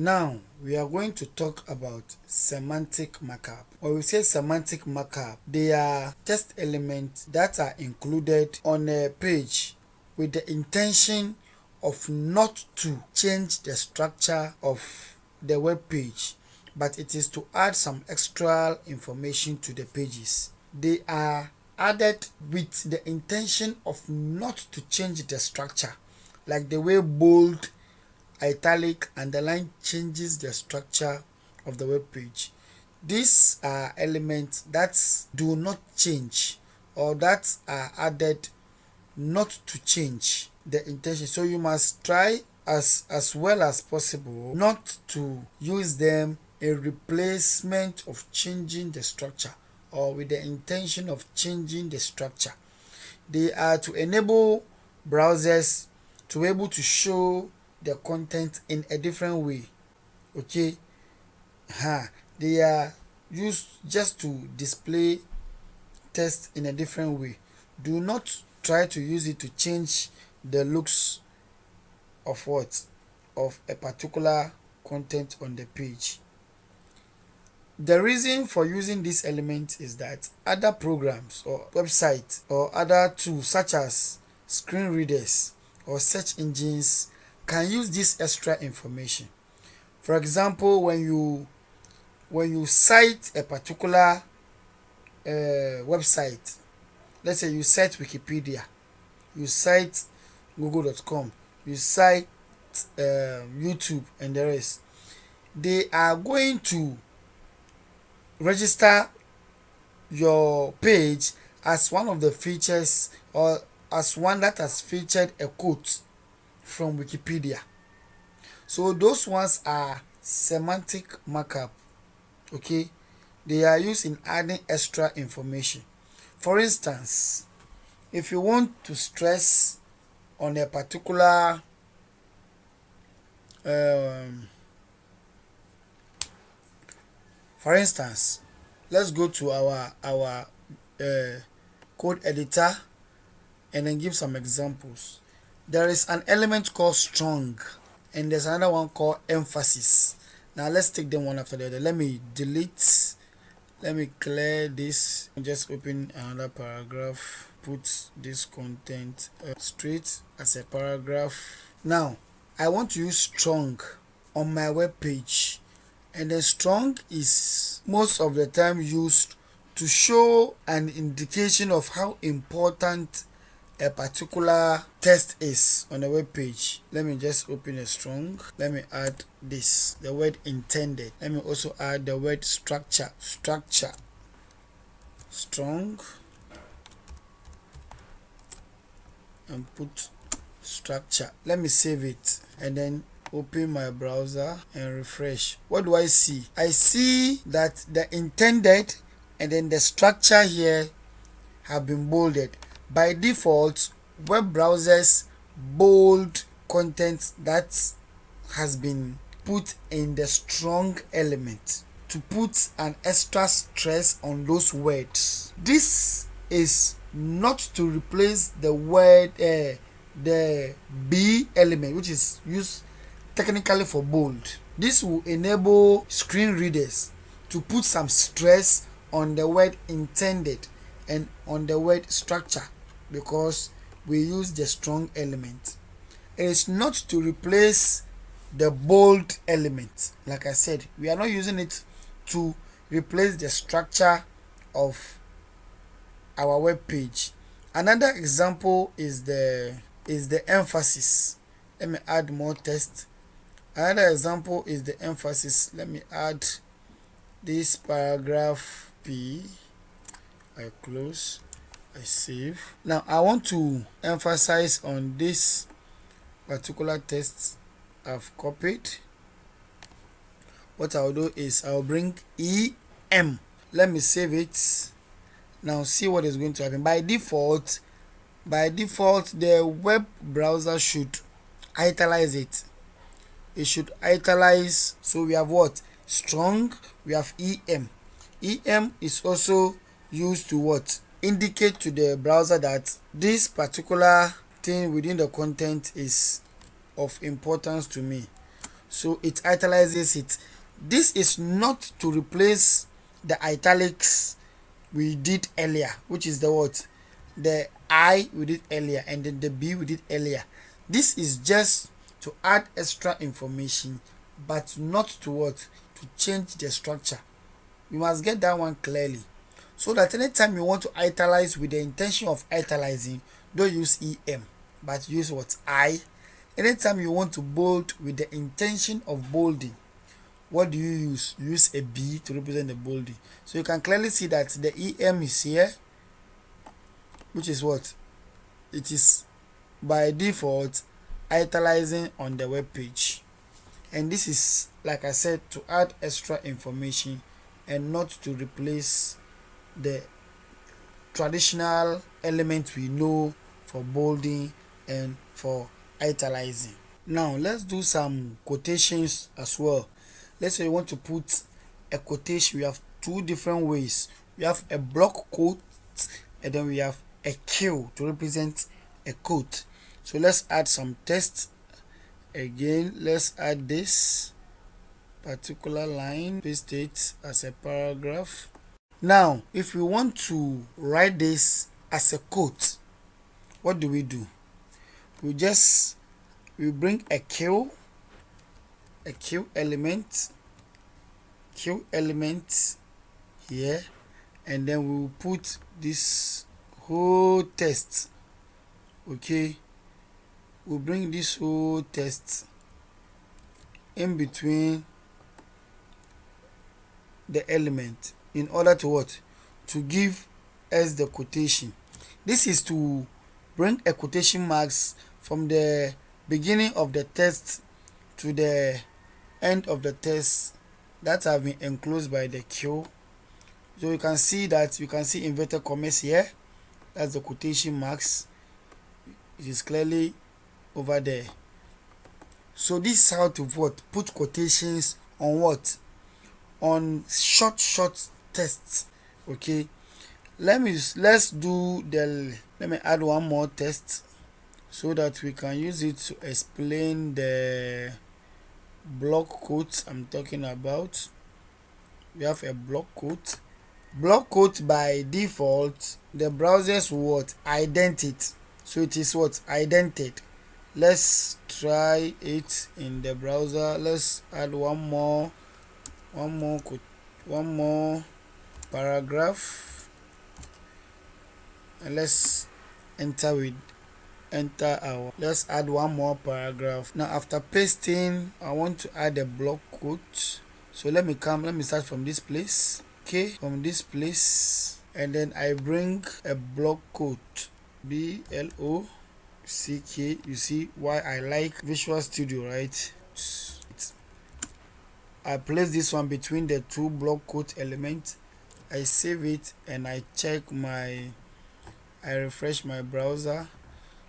Now we are going to talk about semantic markup. When we say semantic markup, they are text elements that are included on a page with the intention of not to change the structure of the web page, but it is to add some extra information to the pages. They are added with the intention of not to change the structure, like the way bold, italic, underline changes the structure of the web page. These are elements that do not change, or that are added not to change the intention. So you must try as well as possible not to use them in replacement of changing the structure or with the intention of changing the structure. They are to enable browsers to be able to show the content in a different way. Okay, they are used just to display text in a different way. Do not try to use it to change the looks of a particular content on the page. The reason for using this element is that other programs or websites or other tools such as screen readers or search engines can use this extra information. For example, when you cite a particular website, let's say you cite Wikipedia, you cite google.com, you cite YouTube and the rest, they are going to register your page as one of the features, or as one that has featured a quote from Wikipedia. So those ones are semantic markup. Okay, they are used in adding extra information. For instance, if you want to stress on a particular for instance, let's go to our code editor and then give some examples. There is an element called strong, and there's another one called emphasis. Now let's take them one after the other. Let me clear this and just open another paragraph, put this content straight as a paragraph. Now I want to use strong on my web page, and then strong is most of the time used to show an indication of how important a particular text is on a web page. Let me just open a strong. Let me add this, the word intended. Let me also add the word structure, strong, and put structure. Let me save it and then open my browser and refresh. What do I see? I see that the intended and then the structure here have been bolded. By default, web browsers bold content that has been put in the strong element to put an extra stress on those words. This is not to replace the word the B element, which is used technically for bold. This will enable screen readers to put some stress on the word intended and on the word structure, because we use the strong element. It is not to replace the bold element. Like I said, we are not using it to replace the structure of our web page. Another example is the emphasis. Let me add more text. Another example is the emphasis. Let me add this paragraph P. I close, I save. Now I want to emphasize on this particular text I've copied. What I'll do is I'll bring EM. Let me save it. Now see what is going to happen. By default, the web browser should italize it. It should italize. So we have what? Strong. We have EM. EM is also used to what? Indicate to the browser that this particular thing within the content is of importance to me. so it italicizes it. This is not to replace the italics we did earlier, which is the what? The I we did earlier and then the B we did earlier. This is just to add extra information, but not to what? To change the structure. You must get that one clearly. So that anytime you want to italize with the intention of italicizing, don't use EM, but use what? I. Anytime you want to bold with the intention of bolding, what do you use? You use a B to represent the bolding. So you can clearly see that the EM is here, which is what? It is by default italicizing on the web page. And this is, like I said, to add extra information and not to replace the traditional element we know for bolding and for italicizing. Now let's do some quotations as well. Let's say you want to put a quotation. We have two different ways. We have a block quote and then we have a Q to represent a quote. So let's add some text. Again, let's add this particular line, paste it as a paragraph. Now, if we want to write this as a quote, what do? We bring a Q element here, and then we will put this whole text. Okay, we'll bring this whole text in between the element in order to what? To give us the quotation. This is to bring a quotation marks from the beginning of the text to the end of the text that have been enclosed by the Q. So you can see inverted commas here. That's the quotation marks. It is clearly over there. So this is how to what? Put quotations on what? On short tests. Okay, let me add one more test so that we can use it to explain the block quotes I'm talking about. We have a block quote. Block quote by default, the browsers will what? Ident it. So it is what? Idented. Let's try it in the browser. Let's add one more paragraph, and let's let's add one more paragraph. Now after pasting, I want to add a block quote. So let me start from this place. Okay, from this place, and then I bring a block quote, BLOCK. You see why I like Visual Studio, right? I place this one between the two block quote elements. I save it and I refresh my browser.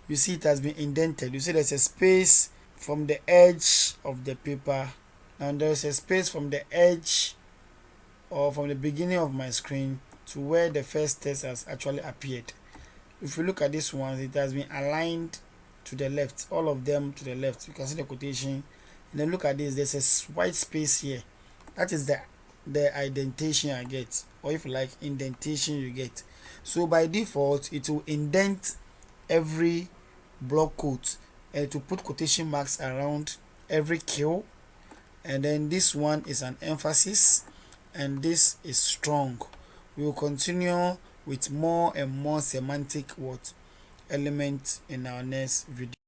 You see it has been indented. You see there's a space from the edge of the paper. Now there's a space from the edge or from the beginning of my screen to where the first text has actually appeared. If you look at this one, it has been aligned to the left, all of them to the left. You can see the quotation. And then look at this, there's a white space here. That is the indentation I get, or if you like, indentation you get. So by default, it will indent every block quote and to put quotation marks around every Q. And then this one is an emphasis, and this is strong. We will continue with more and more semantic elements in our next video.